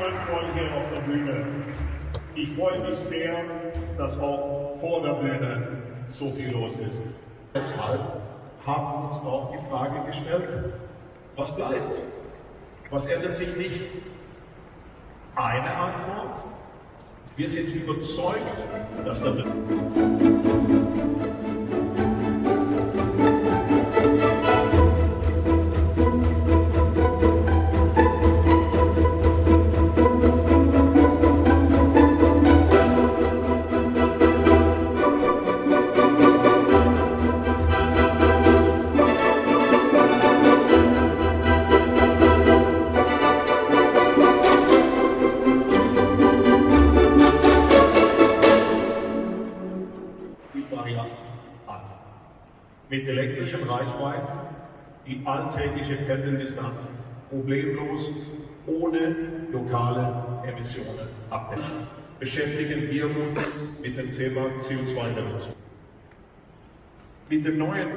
prunkvoll hier auf der Bühne. Ich freue mich sehr, dass auch vor der Bühne so viel los ist. Deshalb haben wir uns auch die Frage gestellt, was bleibt? Was ändert sich nicht? Eine Antwort: Wir sind überzeugt, dass der Varianten an. Mit elektrischen Reichweiten die alltägliche Pendeldistanz problemlos ohne lokale Emissionen abdecken. Beschäftigen wir uns mit dem Thema CO2-Reduktion. Mit dem neuen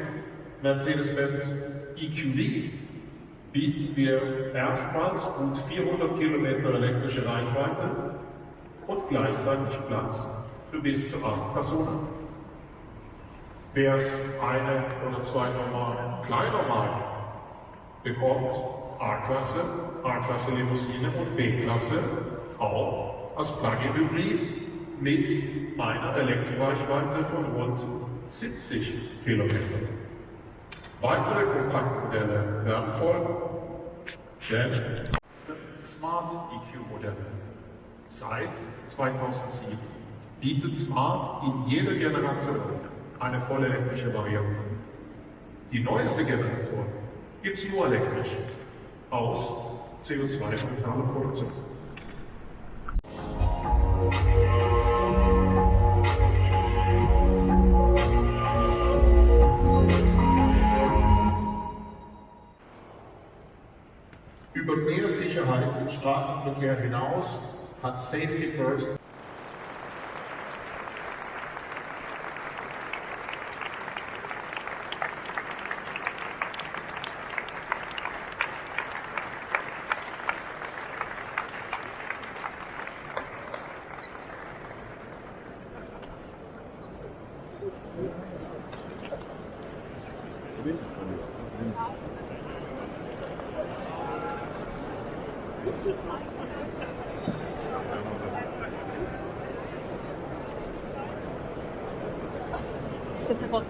Mercedes-Benz EQD bieten wir erstmals gut 400 Kilometer elektrische Reichweite und gleichzeitig Platz für bis zu 8 Personen. Wer es eine oder zwei Nummern kleiner mag, bekommt A-Klasse, A-Klasse Limousine und B-Klasse auch als Plug-in-Hybrid mit einer Elektroreichweite von rund 70 Kilometern. Weitere Kompaktmodelle werden folgen, denn Smart EQ-Modelle seit 2007 bietet Smart in jeder Generation eine vollelektrische Variante. Die neueste Generation gibt es nur elektrisch, aus CO2-neutraler Produktion. Über mehr Sicherheit im Straßenverkehr hinaus hat Safety First Das ist sofort.